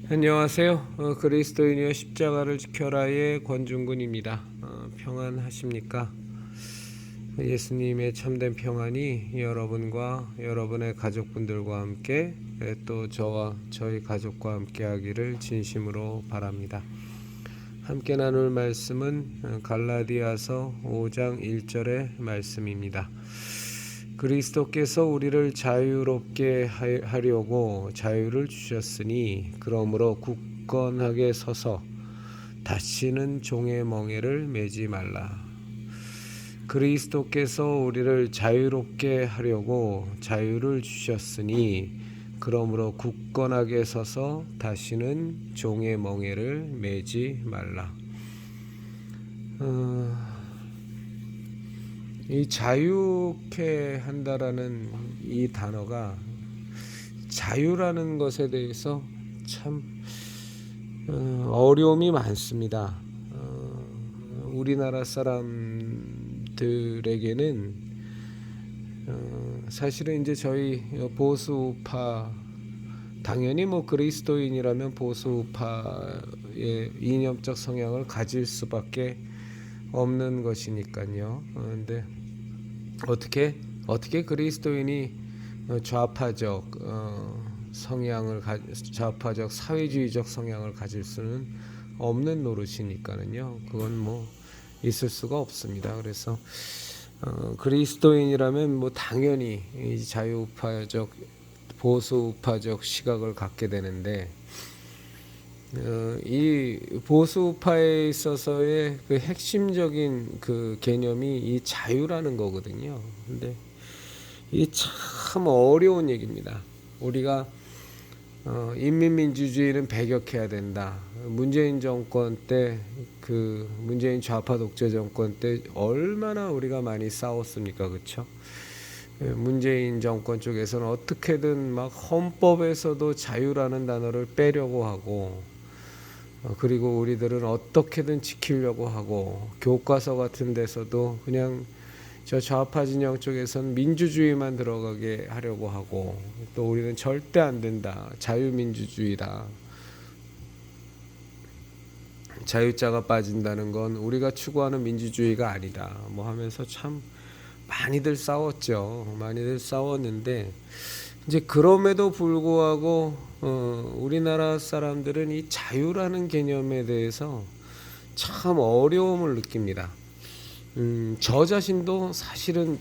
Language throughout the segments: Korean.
안녕하세요. 그리스도인이여 십자가를 지켜라의 권중근입니다. 평안하십니까? 예수님의 참된 평안이 여러분과 여러분의 가족분들과 함께 또 저와 저희 가족과 함께 하기를 진심으로 바랍니다. 함께 나눌 말씀은 갈라디아서 5장 1절의 말씀입니다. 그리스도께서 우리를 자유롭게 하려고 자유를 주셨으니 그러므로 굳건하게 서서 다시는 종의 멍에를 매지 말라. 그리스도께서 우리를 자유롭게 하려고 자유를 주셨으니 그러므로 굳건하게 서서 다시는 종의 멍에를 매지 말라. 이 자유케 한다라는 이 단어가 자유라는 것에 대해서 참 어려움이 많습니다. 우리나라 사람들에게는 사실은 이제 저희 보수파 당연히 그리스도인이라면 보수파의 이념적 성향을 가질 수밖에 없는 것이니까요. 그런데 어떻게 그리스도인이 좌파적 좌파적 사회주의적 성향을 가질 수는 없는 노릇이니까는요. 그건 있을 수가 없습니다. 그래서 그리스도인이라면 당연히 이 자유파적 보수파적 시각을 갖게 되는데 이 보수파에 있어서의 그 핵심적인 그 개념이 이 자유라는 거거든요. 근데 이 참 어려운 얘기입니다. 우리가 인민민주주의는 배격해야 된다. 문재인 정권 때 그 문재인 좌파 독재 정권 때 얼마나 우리가 많이 싸웠습니까, 그렇죠? 문재인 정권 쪽에서는 어떻게든 헌법에서도 자유라는 단어를 빼려고 하고 그리고 우리들은 어떻게든 지키려고 하고 교과서 같은 데서도 그냥 저 좌파 진영 쪽에서는 민주주의만 들어가게 하려고 하고 또 우리는 절대 안 된다. 자유민주주의다. 자유자가 빠진다는 건 우리가 추구하는 민주주의가 아니다. 하면서 참 많이들 싸웠죠. 많이들 싸웠는데 이제 그럼에도 불구하고 우리나라 사람들은 이 자유라는 개념에 대해서 참 어려움을 느낍니다. 저 자신도 사실은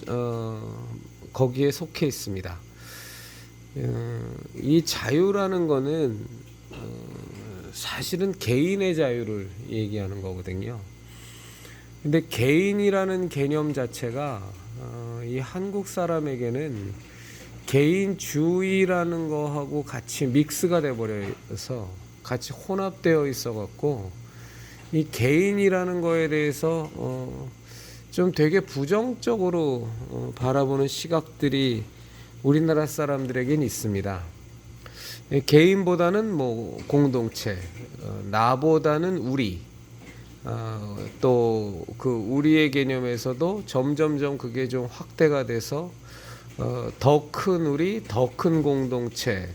거기에 속해 있습니다. 이 자유라는 거는 사실은 개인의 자유를 얘기하는 거거든요. 근데 개인이라는 개념 자체가 이 한국 사람에게는 개인주의라는 거하고 같이 믹스가 돼 버려서 같이 혼합되어 있어 갖고 이 개인이라는 거에 대해서 좀 되게 부정적으로 바라보는 시각들이 우리나라 사람들에겐 있습니다. 개인보다는 공동체, 나보다는 우리, 또 그 우리의 개념에서도 점점점 그게 좀 확대가 돼서 더 큰 우리, 더 큰 공동체,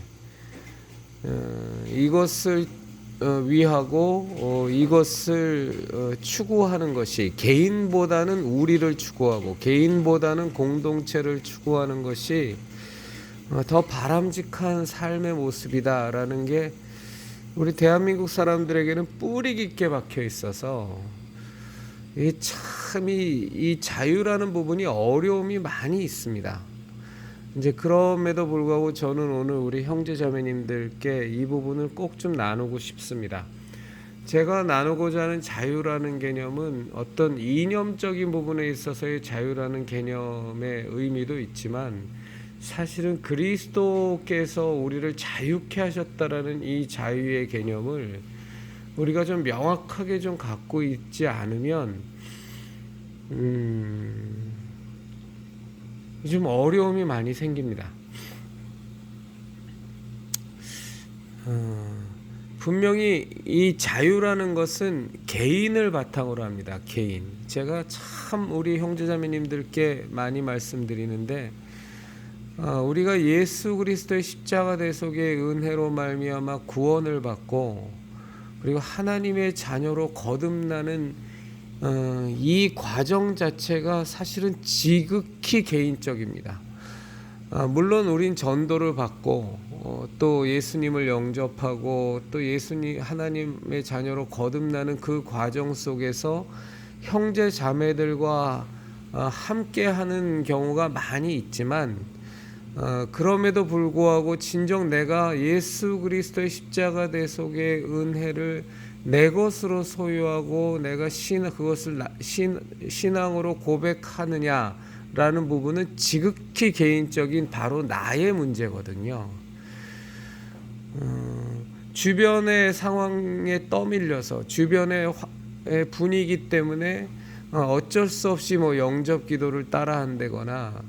이것을 위하고 이것을 추구하는 것이 개인보다는 우리를 추구하고 개인보다는 공동체를 추구하는 것이 더 바람직한 삶의 모습이다라는 게 우리 대한민국 사람들에게는 뿌리 깊게 박혀 있어서 이 자유라는 부분이 어려움이 많이 있습니다. 이제 그럼에도 불구하고 저는 오늘 우리 형제 자매님들께 이 부분을 꼭 좀 나누고 싶습니다. 제가 나누고자 하는 자유라는 개념은 어떤 이념적인 부분에 있어서의 자유라는 개념의 의미도 있지만 사실은 그리스도께서 우리를 자유케 하셨다라는 이 자유의 개념을 우리가 좀 명확하게 좀 갖고 있지 않으면 좀 어려움이 많이 생깁니다. 분명히 이 자유라는 것은 개인을 바탕으로 합니다. 개인. 제가 참 우리 형제자매님들께 많이 말씀드리는데 우리가 예수 그리스도의 십자가 대속의 은혜로 말미암아 구원을 받고 그리고 하나님의 자녀로 거듭나는 이 과정 자체가 사실은 지극히 개인적입니다. 물론 우린 전도를 받고 또 예수님을 영접하고 또 예수님 하나님의 자녀로 거듭나는 그 과정 속에서 형제 자매들과 함께하는 경우가 많이 있지만 그럼에도 불구하고 진정 내가 예수 그리스도의 십자가 대속의 은혜를 내 것으로 소유하고 내가 그것을 신앙으로 고백하느냐라는 부분은 지극히 개인적인 바로 나의 문제거든요. 주변의 상황에 떠밀려서 주변의 분위기 때문에 어쩔 수 없이 영접 기도를 따라한다거나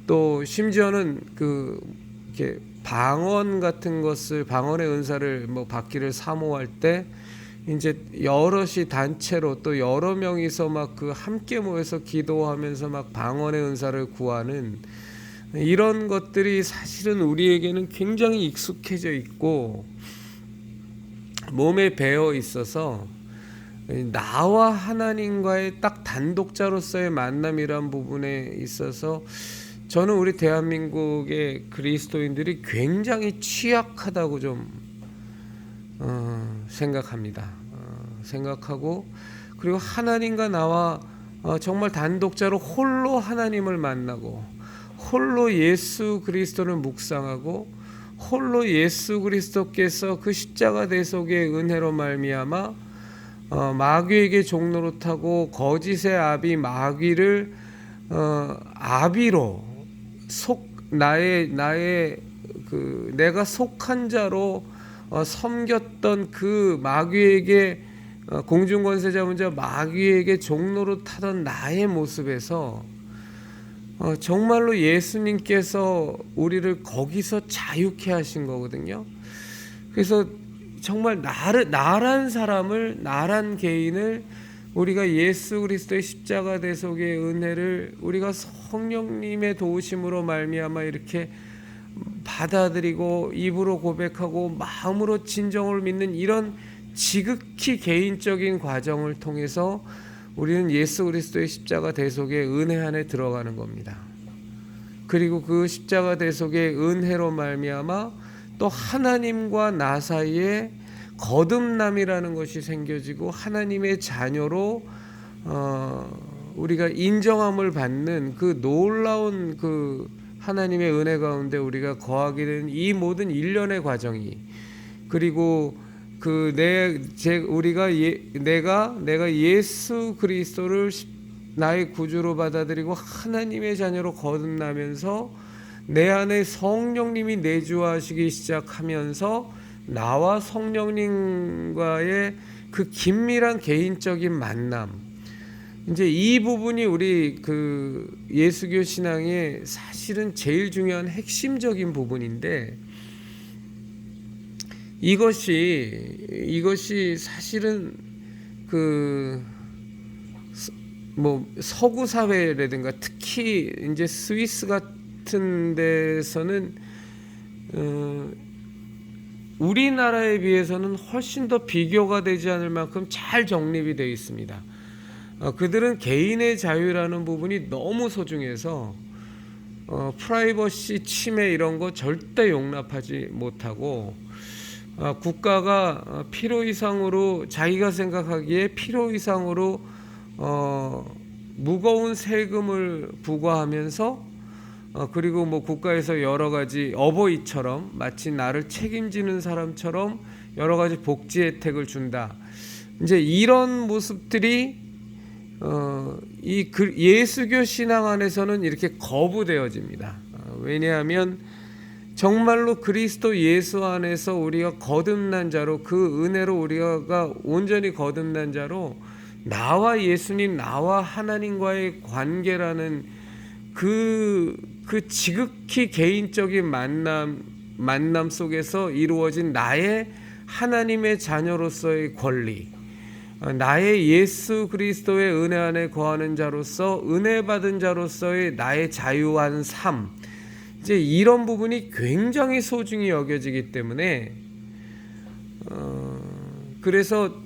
또 심지어는 이렇게 방언 같은 것을 방언의 은사를 받기를 사모할 때 이제 여럿이 단체로 또 여러 명이서 함께 모여서 기도하면서 방언의 은사를 구하는 이런 것들이 사실은 우리에게는 굉장히 익숙해져 있고 몸에 배어 있어서 나와 하나님과의 딱 단독자로서의 만남이란 부분에 있어서 저는 우리 대한민국의 그리스도인들이 굉장히 취약하다고 좀 생각합니다. 생각하고 그리고 하나님과 나와 정말 단독자로 홀로 하나님을 만나고 홀로 예수 그리스도를 묵상하고 홀로 예수 그리스도께서 그 십자가 대속의 은혜로 말미암아 마귀에게 종노릇하고 거짓의 아비 마귀를 아비로 내가 속한 자로 섬겼던 그 마귀에게 공중권세자 마귀에게 종노릇하던 나의 모습에서 정말로 예수님께서 우리를 거기서 자유케 하신 거거든요. 그래서 정말 나란 사람을 나란 개인을 우리가 예수 그리스도의 십자가 대속의 은혜를 우리가 성령님의 도우심으로 말미암아 이렇게 받아들이고 입으로 고백하고 마음으로 진정을 믿는 이런 지극히 개인적인 과정을 통해서 우리는 예수 그리스도의 십자가 대속의 은혜 안에 들어가는 겁니다. 그리고 그 십자가 대속의 은혜로 말미암아 또 하나님과 나 사이에 거듭남이라는 것이 생겨지고 하나님의 자녀로 우리가 인정함을 받는 그 놀라운 그 하나님의 은혜 가운데 우리가 거하게 되는 이 모든 일련의 과정이 그리고 내가 예수 그리스도를 나의 구주로 받아들이고 하나님의 자녀로 거듭나면서 내 안에 성령님이 내주하시기 시작하면서 나와 성령님과의 그 긴밀한 개인적인 만남, 이제 이 부분이 우리 그 예수교 신앙의 사실은 제일 중요한 핵심적인 부분인데 이것이 사실은 서구 사회라든가 특히 이제 스위스 같은 데서는 우리나라에 비해서는 훨씬 더 비교가 되지 않을 만큼 잘 정립이 되어 있습니다. 그들은 개인의 자유라는 부분이 너무 소중해서 프라이버시 침해 이런 거 절대 용납하지 못하고 국가가 필요 이상으로 자기가 생각하기에 필요 이상으로 무거운 세금을 부과하면서 그리고 국가에서 여러 가지 어버이처럼 마치 나를 책임지는 사람처럼 여러 가지 복지 혜택을 준다. 이제 이런 모습들이 이 예수교 신앙 안에서는 이렇게 거부되어집니다. 왜냐하면 정말로 그리스도 예수 안에서 우리가 거듭난 자로 그 은혜로 우리가 온전히 거듭난 자로 나와 예수님 나와 하나님과의 관계라는 그 지극히 개인적인 만남 속에서 이루어진 나의 하나님의 자녀로서의 권리, 나의 예수 그리스도의 은혜 안에 거하는 자로서 은혜 받은 자로서의 나의 자유한 삶, 이제 이런 부분이 굉장히 소중히 여겨지기 때문에 그래서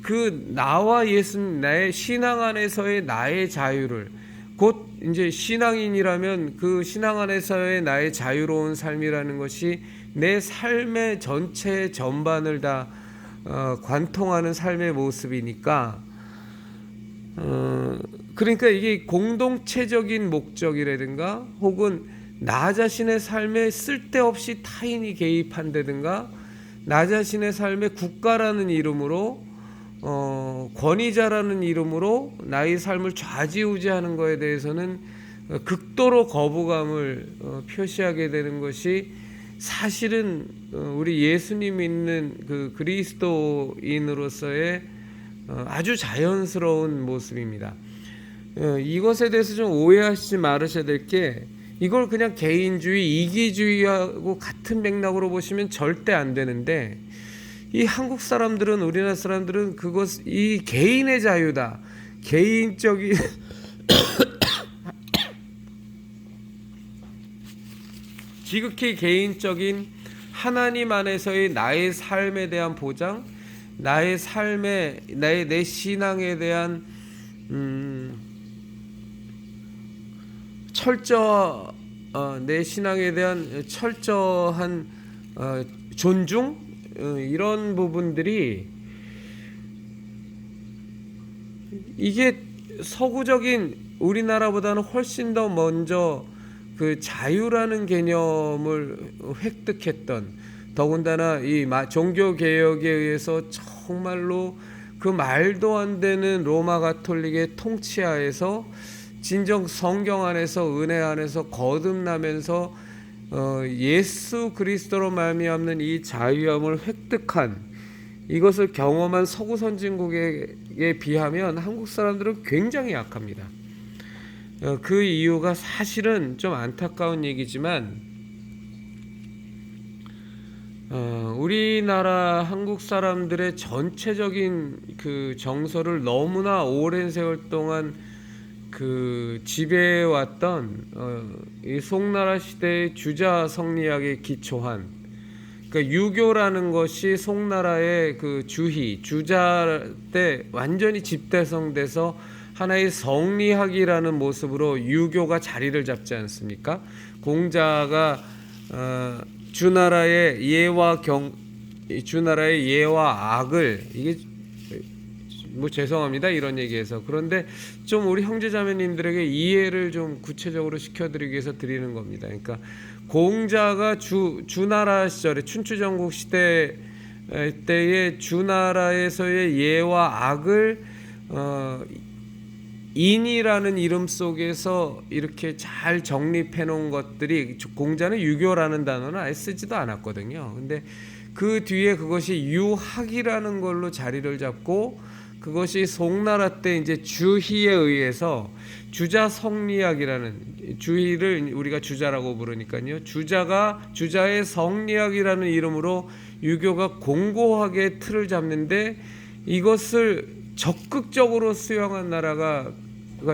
그 나와 예수 나의 신앙 안에서의 나의 자유를 곧 이제 신앙인이라면 그 신앙 안에서의 나의 자유로운 삶이라는 것이 내 삶의 전체 전반을 다 관통하는 삶의 모습이니까 그러니까 이게 공동체적인 목적이라든가 혹은 나 자신의 삶에 쓸데없이 타인이 개입한다든가 나 자신의 삶에 국가라는 이름으로 권위자라는 이름으로 나의 삶을 좌지우지하는 것에 대해서는 극도로 거부감을 표시하게 되는 것이 사실은 우리 예수님 믿는 그 그리스도인으로서의 아주 자연스러운 모습입니다. 이것에 대해서 좀 오해하시지 말으셔야 될 게 이걸 그냥 개인주의, 이기주의하고 같은 맥락으로 보시면 절대 안 되는데 이 한국 사람들은 우리나라 사람들은 이 개인의 자유다. 개인적인 지극히 개인적인 하나님 안에서의 나의 삶에 대한 보장, 나의 삶의 내 신앙에 대한 내 신앙에 대한 철저한 존중 이런 부분들이 이게 서구적인 우리나라보다는 훨씬 더 먼저 그 자유라는 개념을 획득했던 더군다나 이 종교 개혁에 의해서 정말로 그 말도 안 되는 로마 가톨릭의 통치하에서 진정 성경 안에서 은혜 안에서 거듭나면서 예수 그리스도로 말미암는 이 자유함을 획득한 이것을 경험한 서구 선진국에 비하면 한국 사람들은 굉장히 약합니다. 그 이유가 사실은 좀 안타까운 얘기지만 우리나라 한국 사람들의 전체적인 그 정서를 너무나 오랜 세월 동안 그 지배해왔던 이 송나라 시대의 주자 성리학에 기초한 그러니까 유교라는 것이 송나라의 그 주자 때 완전히 집대성돼서 하나의 성리학이라는 모습으로 유교가 자리를 잡지 않습니까? 공자가 주나라의 예와 악을 이게 죄송합니다 이런 얘기해서 그런데 좀 우리 형제자매님들에게 이해를 좀 구체적으로 시켜드리기 위해서 드리는 겁니다. 그러니까 공자가 주나라 시절에 춘추전국 시대 때의 주나라에서의 예와 악을 인이라는 이름 속에서 이렇게 잘 정립해 놓은 것들이 공자는 유교라는 단어는 아예 쓰지도 않았거든요. 근데 그 뒤에 그것이 유학이라는 걸로 자리를 잡고 그것이 송나라 때 이제 주희에 의해서 주자 성리학이라는 주희를 우리가 주자라고 부르니까요. 주자의 성리학이라는 이름으로 유교가 공고하게 틀을 잡는데 이것을 적극적으로 수용한 나라가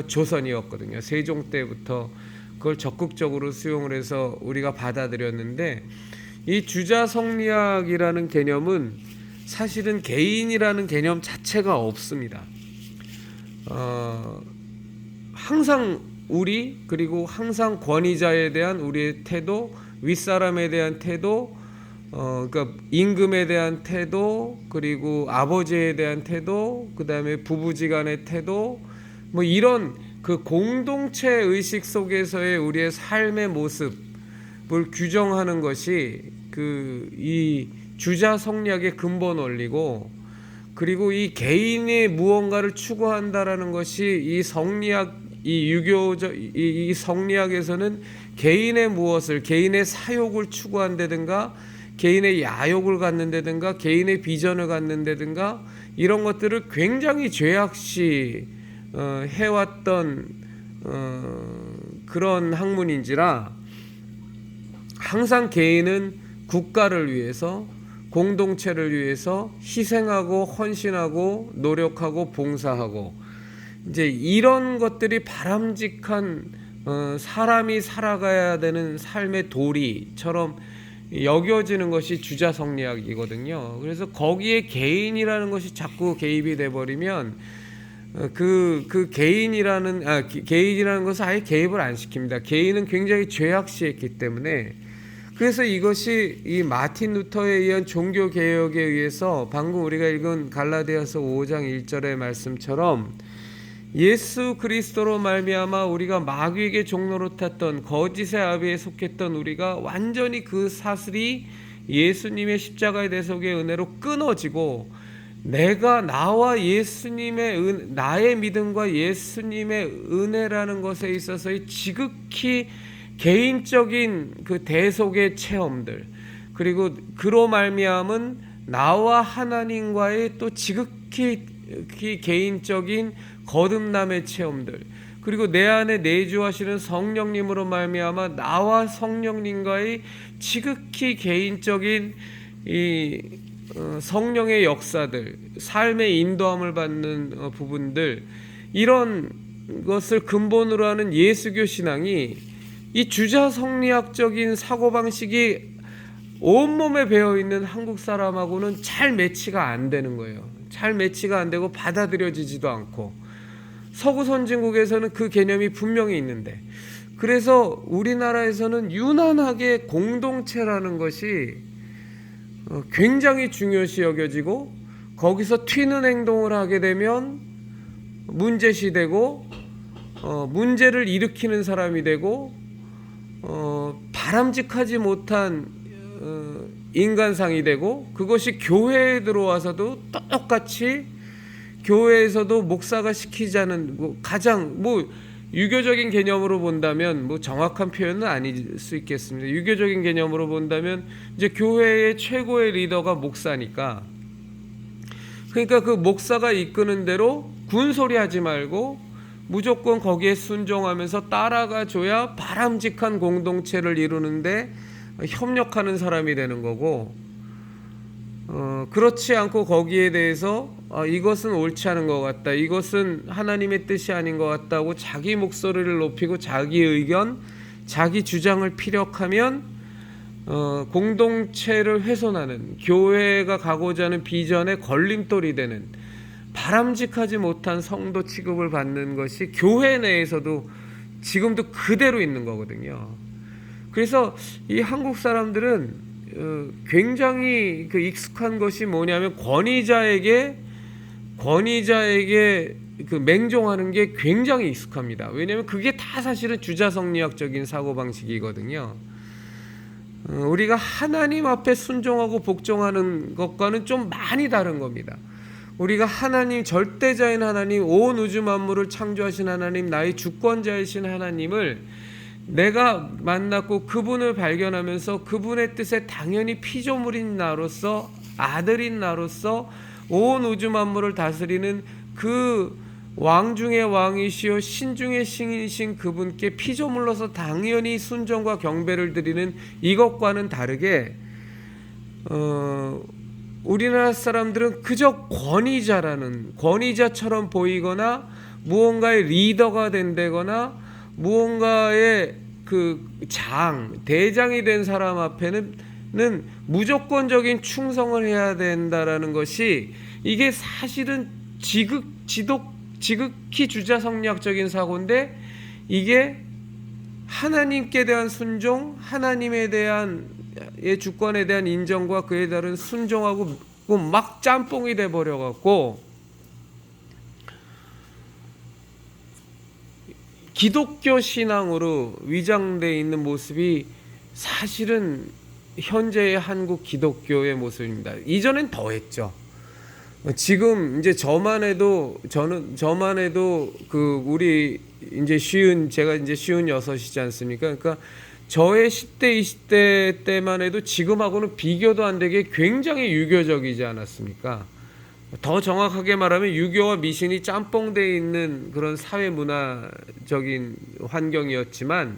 조선이었거든요. 세종 때부터 그걸 적극적으로 수용을 해서 우리가 받아들였는데 이 주자 성리학이라는 개념은 사실은 개인이라는 개념 자체가 없습니다. 항상 그리고 항상 권위자에 대한 우리의 태도, 윗사람에 대한 태도, 그러니까 임금에 대한 태도, 그리고 아버지에 대한 태도, 그 다음에 부부지간의 태도, 뭐 이런 그 공동체 의식 속에서의 우리의 삶의 모습을 규정하는 것이 이 주자 성리학의 근본 원리고, 그리고 이 개인의 무언가를 추구한다라는 것이 이 성리학, 이 유교적 이 성리학에서는 개인의 사욕을 추구한다든가, 개인의 야욕을 갖는다든가, 개인의 비전을 갖는다든가 이런 것들을 굉장히 죄악시 해왔던 그런 학문인지라 항상 개인은 국가를 위해서 공동체를 위해서 희생하고 헌신하고 노력하고 봉사하고 이제 이런 것들이 바람직한 사람이 살아가야 되는 삶의 도리처럼 여겨지는 것이 주자성리학이거든요. 그래서 거기에 개인이라는 것이 자꾸 개입이 돼 버리면 개인이라는 것을 아예 개입을 안 시킵니다. 개인은 굉장히 죄악시했기 때문에. 그래서 이것이 이 마틴 루터에 의한 종교 개혁에 의해서 방금 우리가 읽은 갈라디아서 5장 1절의 말씀처럼 예수 그리스도로 말미암아 우리가 마귀에게 종로로 탔던 거짓의 아비에 속했던 우리가 완전히 그 사슬이 예수님의 십자가의 대속의 은혜로 끊어지고 내가 나와 예수님의 나의 믿음과 예수님의 은혜라는 것에 있어서의 지극히 개인적인 그 대속의 체험들, 그리고 그로 말미암은 나와 하나님과의 또 지극히 개인적인 거듭남의 체험들, 그리고 내 안에 내주하시는 성령님으로 말미암아 나와 성령님과의 지극히 개인적인 이 성령의 역사들, 삶의 인도함을 받는 부분들, 이런 것을 근본으로 하는 예수교 신앙이 이 주자성리학적인 사고방식이 온몸에 배어있는 한국 사람하고는 잘 매치가 안 되는 거예요. 잘 매치가 안 되고 받아들여지지도 않고, 서구 선진국에서는 그 개념이 분명히 있는데, 그래서 우리나라에서는 유난하게 공동체라는 것이 굉장히 중요시 여겨지고, 거기서 튀는 행동을 하게 되면 문제시되고 문제를 일으키는 사람이 되고 바람직하지 못한 인간상이 되고, 그것이 교회에 들어와서도 똑같이 교회에서도 목사가 시키자는 가장 유교적인 개념으로 본다면 정확한 표현은 아닐 수 있겠습니다. 유교적인 개념으로 본다면 이제 교회의 최고의 리더가 목사니까, 그러니까 그 목사가 이끄는 대로 군소리 하지 말고 무조건 거기에 순종하면서 따라가 줘야 바람직한 공동체를 이루는데 협력하는 사람이 되는 거고, 그렇지 않고 거기에 대해서 이것은 옳지 않은 것 같다, 이것은 하나님의 뜻이 아닌 것 같다고 자기 목소리를 높이고 자기 의견, 자기 주장을 피력하면 공동체를 훼손하는, 교회가 가고자 하는 비전에 걸림돌이 되는 바람직하지 못한 성도 취급을 받는 것이 교회 내에서도 지금도 그대로 있는 거거든요. 그래서 이 한국 사람들은 굉장히 그 익숙한 것이 뭐냐면 권위자에게 그 맹종하는 게 굉장히 익숙합니다. 왜냐하면 그게 다 사실은 주자성리학적인 사고방식이거든요. 우리가 하나님 앞에 순종하고 복종하는 것과는 좀 많이 다른 겁니다. 우리가 하나님, 절대자인 하나님, 온 우주 만물을 창조하신 하나님, 나의 주권자이신 하나님을 내가 만났고 그분을 발견하면서 그분의 뜻에 당연히 피조물인 나로서, 아들인 나로서 온 우주 만물을 다스리는 그 왕 중의 왕이시오 신 중의 신이신 그분께 피조물로서 당연히 순종과 경배를 드리는 이것과는 다르게 우리나라 사람들은 그저 권위자처럼 보이거나 무언가의 리더가 된다거나 무언가의 그 대장이 된 사람 앞에는 무조건적인 충성을 해야 된다라는 것이, 이게 사실은 지극히 주자성리학적인 사고인데, 이게 하나님께 대한 순종, 하나님에 대한 주권에 대한 인정과 그에 따른 순종하고 막 짬뽕이 돼 버려 갖고 기독교 신앙으로 위장되어 있는 모습이 사실은 현재의 한국 기독교의 모습입니다. 이전엔 더했죠. 지금 이제 저만 해도 우리 이제 제가 이제 56이지 않습니까? 그러니까 저의 10대 20대 때만 해도 지금하고는 비교도 안 되게 굉장히 유교적이지 않았습니까? 더 정확하게 말하면 유교와 미신이 짬뽕되어 있는 그런 사회 문화적인 환경이었지만,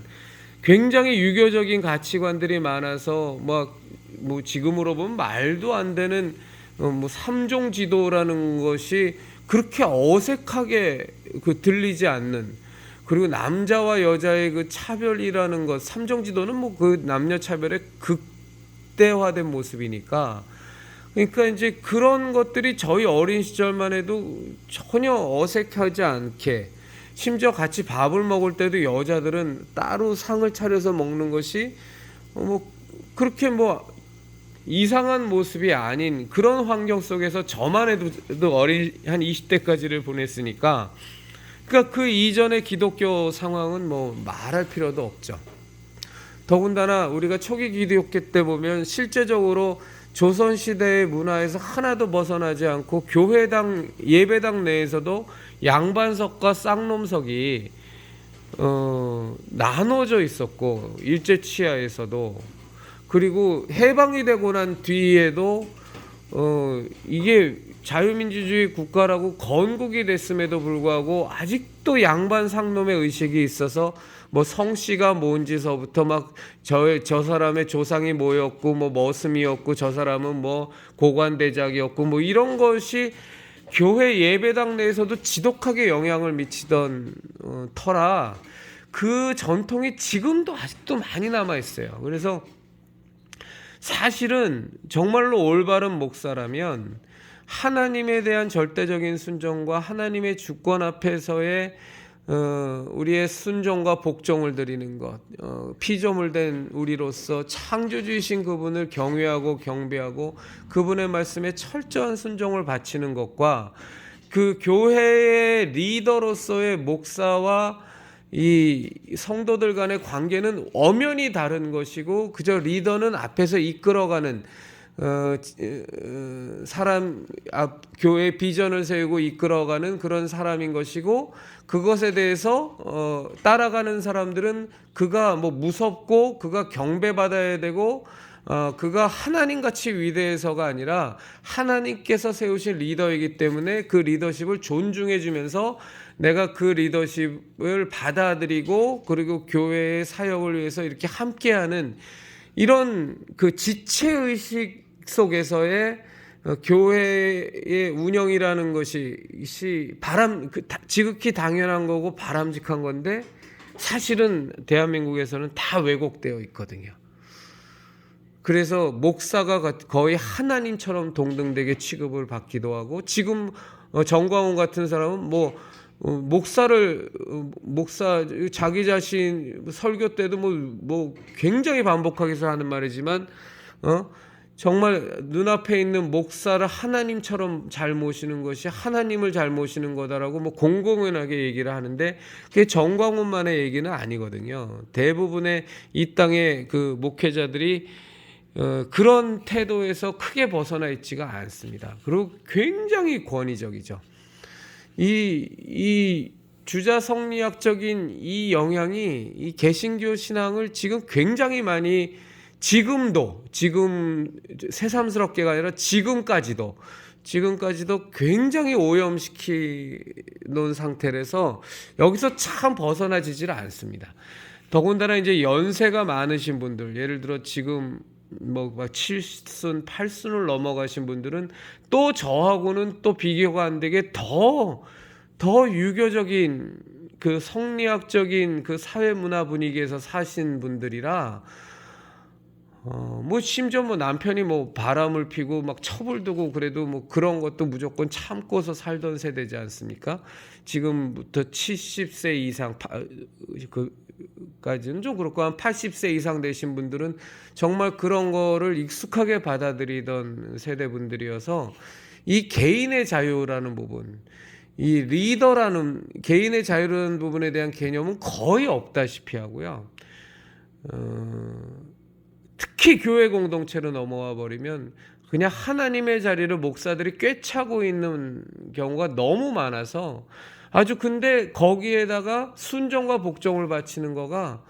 굉장히 유교적인 가치관들이 많아서 뭐 지금으로 보면 말도 안 되는 뭐 삼종 지도라는 것이 그렇게 어색하게 그 들리지 않는, 그리고 남자와 여자의 그 차별이라는 것, 삼종 지도는 뭐 그 남녀 차별의 극대화된 모습이니까, 그러니까 이제 그런 것들이 저희 어린 시절만 해도 전혀 어색하지 않게, 심지어 같이 밥을 먹을 때도 여자들은 따로 상을 차려서 먹는 것이 뭐 그렇게 뭐 이상한 모습이 아닌 그런 환경 속에서 저만 해도 어린 한 20대까지를 보냈으니까, 그러니까 그 이전의 기독교 상황은 뭐 말할 필요도 없죠. 더군다나 우리가 초기 기독교 때 보면 실제적으로 조선시대의 문화에서 하나도 벗어나지 않고 교회당 예배당 내에서도 양반석과 쌍놈석이 나눠져 있었고, 일제치하에서도, 그리고 해방이 되고 난 뒤에도 이게 자유민주주의 국가라고 건국이 됐음에도 불구하고 아직도 양반 상놈의 의식이 있어서, 뭐 성씨가 뭔지서부터 막 저 사람의 조상이 뭐였고 뭐 머슴이었고 저 사람은 뭐 고관대작이었고 뭐 이런 것이 교회 예배당 내에서도 지독하게 영향을 미치던 터라, 그 전통이 지금도 아직도 많이 남아 있어요. 그래서 사실은 정말로 올바른 목사라면 하나님에 대한 절대적인 순종과 하나님의 주권 앞에서의 우리의 순종과 복종을 드리는 것, 피조물 된 우리로서 창조주이신 그분을 경외하고 경배하고 그분의 말씀에 철저한 순종을 바치는 것과, 그 교회의 리더로서의 목사와 이 성도들 간의 관계는 엄연히 다른 것이고, 그저 리더는 앞에서 이끌어가는 사람, 교회 비전을 세우고 이끌어가는 그런 사람인 것이고, 그것에 대해서 따라가는 사람들은 그가 뭐 무섭고 그가 경배받아야 되고 그가 하나님같이 위대해서가 아니라 하나님께서 세우신 리더이기 때문에 그 리더십을 존중해 주면서 내가 그 리더십을 받아들이고 그리고 교회의 사역을 위해서 이렇게 함께하는 이런 그 지체의식 속에서의 교회의 운영이라는 것이 지극히 당연한 거고 바람직한 건데, 사실은 대한민국에서는 다 왜곡되어 있거든요. 그래서 목사가 거의 하나님처럼 동등되게 취급을 받기도 하고, 지금 정광훈 같은 사람은 목사 자기 자신 설교 때도 뭐 굉장히 반복하게서 하는 말이지만 정말 눈앞에 있는 목사를 하나님처럼 잘 모시는 것이 하나님을 잘 모시는 거다라고 뭐 공공연하게 얘기를 하는데, 그게 정광훈만의 얘기는 아니거든요. 대부분의 이 땅의 그 목회자들이 그런 태도에서 크게 벗어나 있지가 않습니다. 그리고 굉장히 권위적이죠. 이 주자 성리학적인 이 영향이 이 개신교 신앙을 지금 굉장히 많이, 지금 새삼스럽게가 아니라 지금까지도 굉장히 오염시키는 상태라서 여기서 참 벗어나지질 않습니다. 더군다나 이제 연세가 많으신 분들, 예를 들어 지금 뭐 7순, 8순을 넘어가신 분들은 또 저하고는 또 비교가 안 되게 더 유교적인 그 성리학적인 그 사회 문화 분위기에서 사신 분들이라, 뭐 심지어 뭐 남편이 뭐 바람을 피고 막 첩을 두고 그래도 뭐 그런 것도 무조건 참고서 살던 세대지 않습니까? 지금부터 70세 이상 까지는 좀 그렇고 한 80세 이상 되신 분들은 정말 그런 거를 익숙하게 받아들이던 세대분들이어서, 이 개인의 자유라는 부분, 이 리더라는 개인의 자유라는 부분에 대한 개념은 거의 없다시피 하고요. 특히 교회 공동체로 넘어와 버리면 그냥 하나님의 자리를 목사들이 꿰차고 있는 경우가 너무 많아서, 아주 근데 거기에다가 순종과 복종을 바치는 거가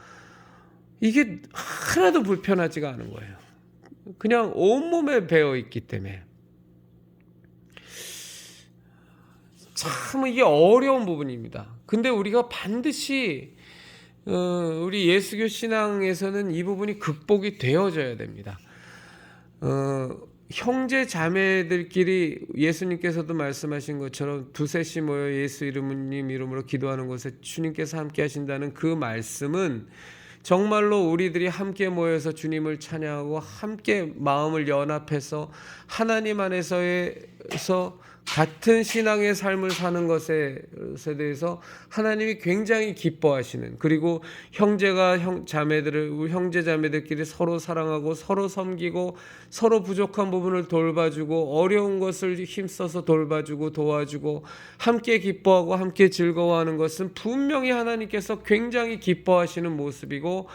이게 하나도 불편하지가 않은 거예요. 그냥 온몸에 배어 있기 때문에. 참 이게 어려운 부분입니다. 근데 우리가 반드시 우리 예수교 신앙에서는 이 부분이 극복이 되어져야 됩니다. 형제 자매들끼리 예수님께서도 말씀하신 것처럼 두셋이 모여 예수 이름님 이름으로 기도하는 곳에 주님께서 함께 하신다는 그 말씀은 정말로 우리들이 함께 모여서 주님을 찬양하고 함께 마음을 연합해서 하나님 안에서 같은 신앙의 삶을 사는 것에 대해서 하나님이 굉장히 기뻐하시는, 그리고 형제 자매들끼리 서로 사랑하고 서로 섬기고 서로 부족한 부분을 돌봐주고 어려운 것을 힘써서 돌봐주고 도와주고 함께 기뻐하고 함께 즐거워하는 것은 분명히 하나님께서 굉장히 기뻐하시는 모습이고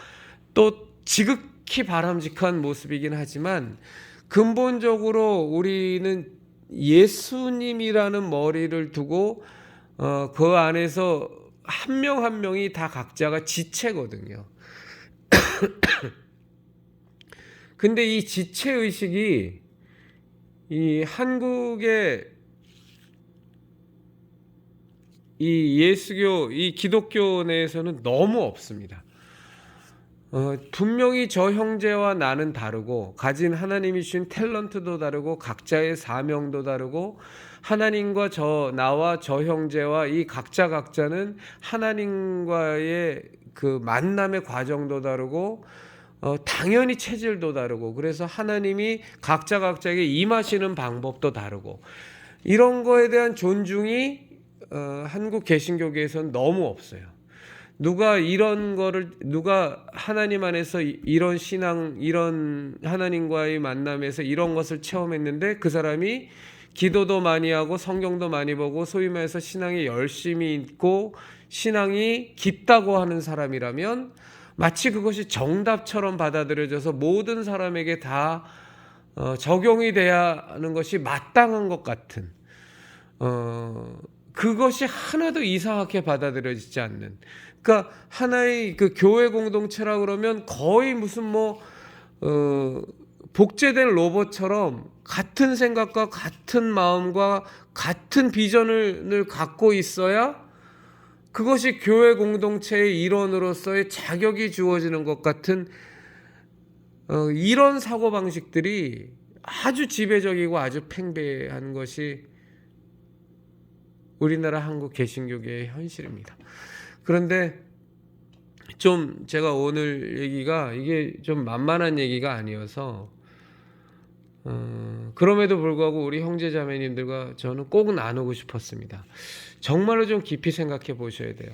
또 지극히 바람직한 모습이긴 하지만, 근본적으로 우리는 예수님이라는 머리를 두고 그 안에서 한 명 한 명이 다 각자가 지체거든요. 근데 이 지체의식이 이 한국의 이 예수교, 이 기독교 내에서는 너무 없습니다. 분명히 저 형제와 나는 다르고 가진 하나님이 주신 탤런트도 다르고 각자의 사명도 다르고 하나님과 나와 저 형제와 이 각자는 하나님과의 그 만남의 과정도 다르고 당연히 체질도 다르고, 그래서 하나님이 각자에게 임하시는 방법도 다르고, 이런 거에 대한 존중이 한국 개신교계에서는 너무 없어요. 누가 하나님 안에서 이런 신앙, 이런 하나님과의 만남에서 이런 것을 체험했는데 그 사람이 기도도 많이 하고 성경도 많이 보고 소위 말해서 신앙에 열심히 있고 신앙이 깊다고 하는 사람이라면 마치 그것이 정답처럼 받아들여져서 모든 사람에게 다 적용이 돼야 하는 것이 마땅한 것 같은, 그것이 하나도 이상하게 받아들여지지 않는, 그러니까 하나의 그 교회 공동체라 그러면 거의 무슨 복제된 로봇처럼 같은 생각과 같은 마음과 같은 비전을 갖고 있어야 그것이 교회 공동체의 일원으로서의 자격이 주어지는 것 같은 이런 사고방식들이 아주 지배적이고 아주 팽배한 것이 우리나라 한국 개신교계의 현실입니다. 그런데 좀 제가 오늘 얘기가 이게 좀 만만한 얘기가 아니어서 그럼에도 불구하고 우리 형제자매님들과 저는 꼭 나누고 싶었습니다. 정말로 좀 깊이 생각해 보셔야 돼요.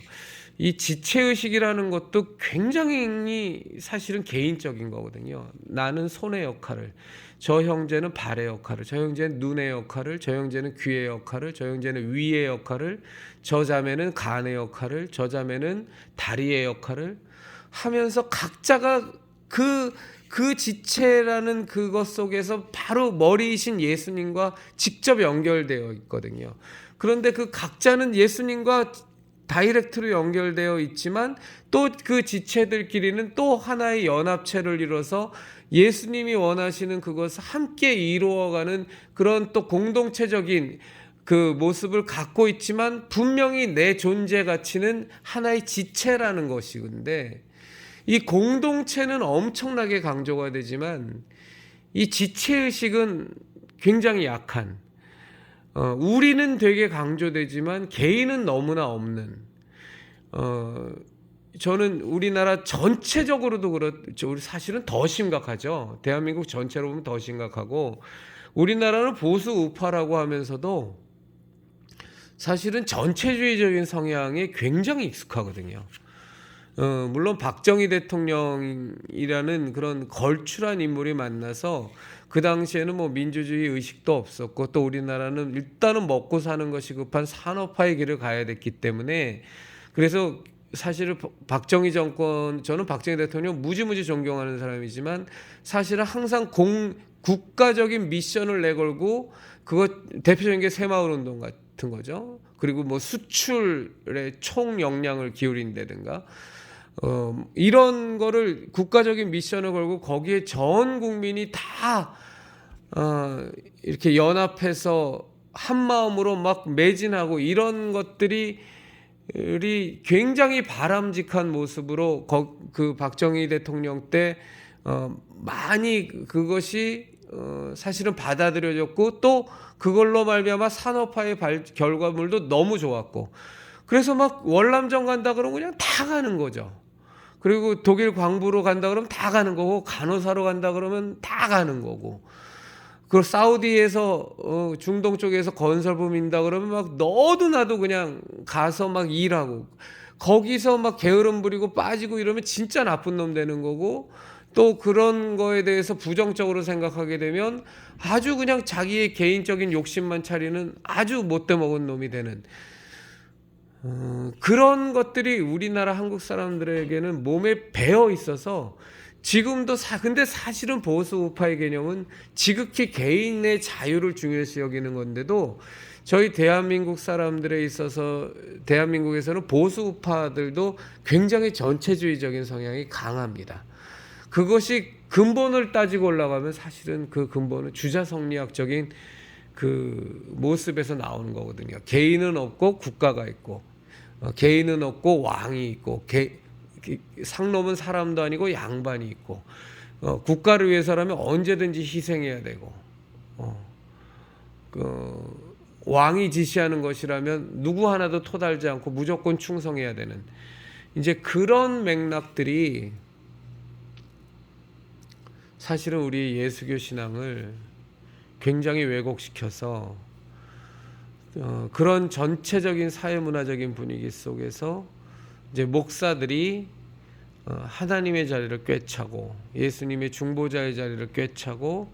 이 지체의식이라는 것도 굉장히 사실은 개인적인 거거든요. 나는 손의 역할을, 저 형제는 발의 역할을, 저 형제는 눈의 역할을, 저 형제는 귀의 역할을, 저 형제는 위의 역할을, 저 자매는 간의 역할을, 저 자매는 다리의 역할을 하면서 각자가 그 지체라는 그것 속에서 바로 머리이신 예수님과 직접 연결되어 있거든요. 그런데 그 각자는 예수님과 다이렉트로 연결되어 있지만 또 그 지체들끼리는 또 하나의 연합체를 이뤄서 예수님이 원하시는 그것을 함께 이루어가는 그런 또 공동체적인 그 모습을 갖고 있지만 분명히 내 존재 가치는 하나의 지체라는 것이건데, 이 공동체는 엄청나게 강조가 되지만 이 지체의식은 굉장히 약한, 우리는 되게 강조되지만 개인은 너무나 없는, 저는 우리나라 전체적으로도 그렇죠. 우리 사실은 더 심각하죠. 대한민국 전체로 보면 더 심각하고, 우리나라는 보수 우파라고 하면서도 사실은 전체주의적인 성향에 굉장히 익숙하거든요. 물론 박정희 대통령이라는 그런 걸출한 인물이 만나서 그 당시에는 뭐 민주주의 의식도 없었고 또 우리나라는 일단은 먹고 사는 것이 급한 산업화의 길을 가야 됐기 때문에, 그래서 사실은 박정희 정권, 저는 박정희 대통령 무지무지 존경하는 사람이지만 사실은 항상 국가적인 미션을 내걸고, 그거 대표적인 게 새마을운동 같은 거죠. 그리고 뭐 수출에 총 역량을 기울인다든가 이런 거를 국가적인 미션을 걸고 거기에 전 국민이 다 이렇게 연합해서 한 마음으로 막 매진하고, 이런 것들이 굉장히 바람직한 모습으로 그 박정희 대통령 때 많이 그것이 사실은 받아들여졌고 또 그걸로 말미암아 산업화의 결과물도 너무 좋았고 그래서 막 월남전 간다 그러면 그냥 다 가는 거죠. 그리고 독일 광부로 간다 그러면 다 가는 거고 간호사로 간다 그러면 다 가는 거고 그리고 사우디에서 중동 쪽에서 건설부 민다 그러면 막 너도 나도 그냥 가서 막 일하고 거기서 막 게으름 부리고 빠지고 이러면 진짜 나쁜 놈 되는 거고 또 그런 거에 대해서 부정적으로 생각하게 되면 아주 그냥 자기의 개인적인 욕심만 차리는 아주 못돼 먹은 놈이 되는 그런 것들이 우리나라 한국 사람들에게는 몸에 배어 있어서 지금도 근데 사실은 보수 우파의 개념은 지극히 개인의 자유를 중요시 여기는 건데도 저희 대한민국 사람들에 있어서 대한민국에서는 보수 우파들도 굉장히 전체주의적인 성향이 강합니다. 그것이 근본을 따지고 올라가면 사실은 그 근본은 주자성리학적인 그 모습에서 나오는 거거든요. 개인은 없고 국가가 있고 개인은 없고 왕이 있고 상놈은 사람도 아니고 양반이 있고 국가를 위해서라면 언제든지 희생해야 되고 왕이 지시하는 것이라면 누구 하나도 토달지 않고 무조건 충성해야 되는 이제 그런 맥락들이 사실은 우리 예수교 신앙을 굉장히 왜곡시켜서 그런 전체적인 사회문화적인 분위기 속에서 이제 목사들이 하나님의 자리를 꿰차고 예수님의 중보자의 자리를 꿰차고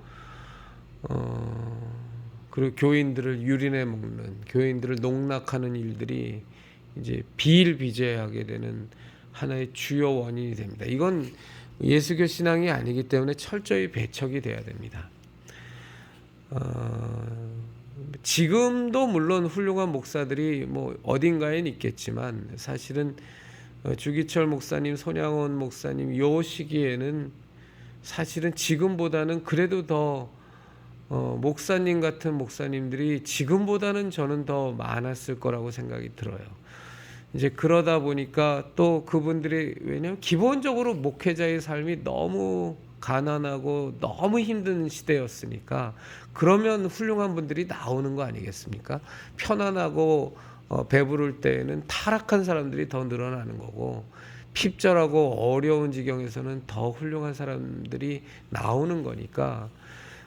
그리고 교인들을 유린해 먹는 교인들을 농락하는 일들이 이제 비일비재하게 되는 하나의 주요 원인이 됩니다. 이건 예수교 신앙이 아니기 때문에 철저히 배척이 돼야 됩니다. 지금도 물론 훌륭한 목사들이 뭐 어딘가엔 있겠지만 사실은 주기철 목사님, 손양원 목사님 요 시기에는 사실은 지금보다는 그래도 더 목사님 같은 목사님들이 지금보다는 저는 더 많았을 거라고 생각이 들어요. 이제 그러다 보니까 또 그분들이 왜냐하면 기본적으로 목회자의 삶이 너무 가난하고 너무 힘든 시대였으니까 그러면 훌륭한 분들이 나오는 거 아니겠습니까? 편안하고 배부를 때에는 타락한 사람들이 더 늘어나는 거고 핍절하고 어려운 지경에서는 더 훌륭한 사람들이 나오는 거니까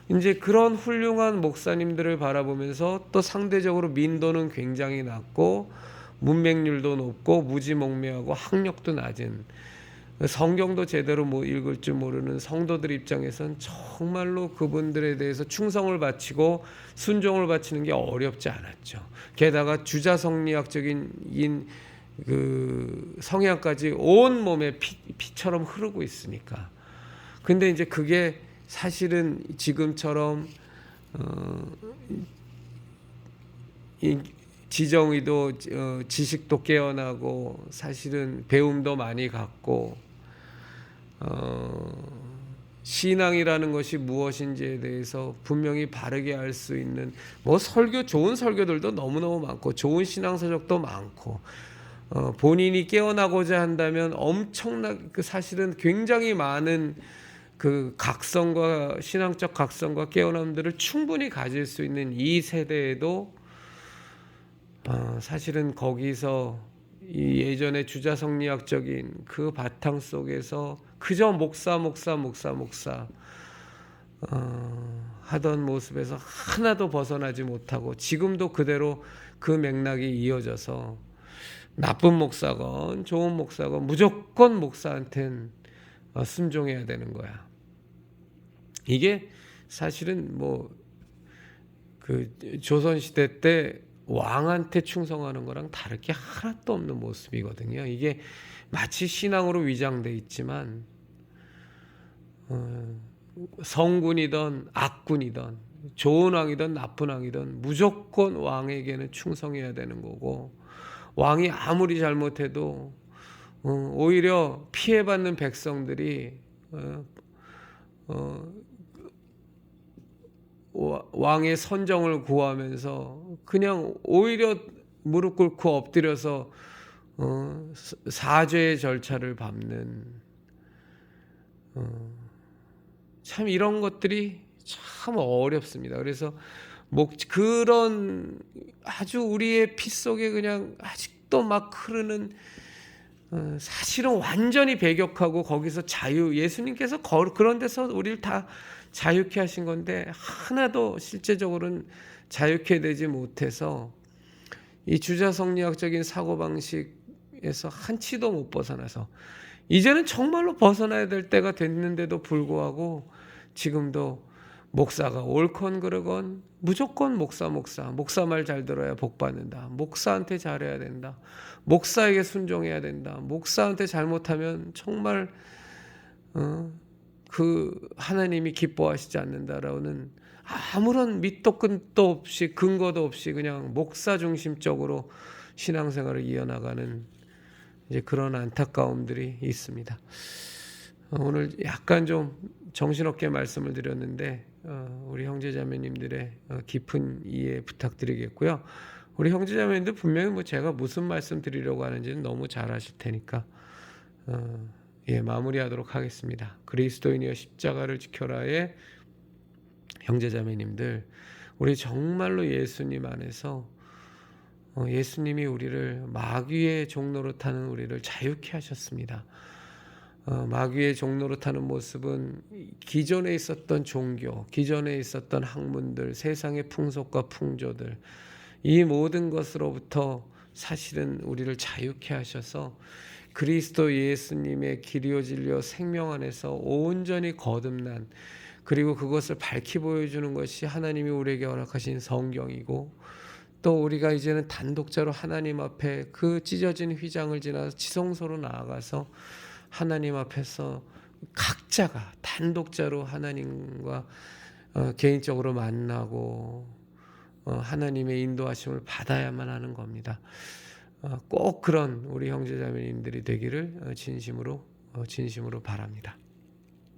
이제 그런 훌륭한 목사님들을 바라보면서 또 상대적으로 민도는 굉장히 낮고 문맹률도 높고 무지몽매하고 학력도 낮은 성경도 제대로 읽을 줄 모르는 성도들 입장에선 정말로 그분들에 대해서 충성을 바치고 순종을 바치는 게 어렵지 않았죠. 게다가 주자성리학적인 그 성향까지 온 몸에 피처럼 흐르고 있으니까. 근데 이제 그게 사실은 지금처럼 지정의도 지식도 깨어나고 사실은 배움도 많이 갖고 신앙이라는 것이 무엇인지에 대해서 분명히 바르게 알 수 있는 뭐 좋은 설교들도 너무너무 많고 좋은 신앙서적도 많고 본인이 깨어나고자 한다면 엄청나게 사실은 굉장히 많은 그 각성과 신앙적 각성과 깨어남들을 충분히 가질 수 있는 이 세대에도 사실은 거기서 이 예전의 주자성리학적인 그 바탕 속에서 그저 목사 하던 모습에서 하나도 벗어나지 못하고 지금도 그대로 그 맥락이 이어져서 나쁜 목사건 좋은 목사건 무조건 목사한테는 순종해야 되는 거야. 이게 사실은 뭐 그 조선시대 때 왕한테 충성하는 거랑 다를 게 하나도 없는 모습이거든요. 이게 마치 신앙으로 위장돼 있지만 성군이든 악군이든 좋은 왕이든 나쁜 왕이든 무조건 왕에게는 충성해야 되는 거고 왕이 아무리 잘못해도 오히려 피해받는 백성들이 왕의 선정을 구하면서 그냥 오히려 무릎 꿇고 엎드려서 사죄의 절차를 밟는 참 이런 것들이 참 어렵습니다. 그래서 그런 아주 우리의 피 속에 그냥 아직도 막 흐르는 사실은 완전히 배격하고 거기서 예수님께서 그런 데서 우리를 다 자유케 하신 건데 하나도 실제적으로는 자유케 되지 못해서 이 주자성리학적인 사고방식에서 한치도 못 벗어나서 이제는 정말로 벗어나야 될 때가 됐는데도 불구하고 지금도 목사가 옳건 그르건 무조건 목사 말 잘 들어야 복 받는다. 목사한테 잘해야 된다. 목사에게 순종해야 된다. 목사한테 잘못하면 정말 그 하나님이 기뻐하시지 않는다라는 아무런 밑도 끝도 없이 근거도 없이 그냥 목사 중심적으로 신앙생활을 이어나가는 이제 그런 안타까움들이 있습니다. 오늘 약간 좀 정신없게 말씀을 드렸는데 우리 형제자매님들의 깊은 이해 부탁드리겠고요. 우리 형제자매님들 분명히 뭐 제가 무슨 말씀 드리려고 하는지는 너무 잘 아실 테니까 마무리하도록 하겠습니다. 그리스도인이여 십자가를 지켜라의 형제자매님들, 우리 정말로 예수님 안에서 예수님이 우리를 마귀의 종로로 타는 우리를 자유케 하셨습니다. 마귀의 종로로 타는 모습은 기존에 있었던 종교, 기존에 있었던 학문들, 세상의 풍속과 풍조들, 이 모든 것으로부터 사실은 우리를 자유케 하셔서 그리스도 예수님의 길이요 진리요 생명 안에서 온전히 거듭난, 그리고 그것을 밝히 보여주는 것이 하나님이 우리에게 허락하신 성경이고, 또 우리가 이제는 단독자로 하나님 앞에 그 찢어진 휘장을 지나서 지성소로 나아가서 하나님 앞에서 각자가 단독자로 하나님과 개인적으로 만나고 하나님의 인도하심을 받아야만 하는 겁니다. 꼭 그런 우리 형제자매님들이 되기를 진심으로 바랍니다.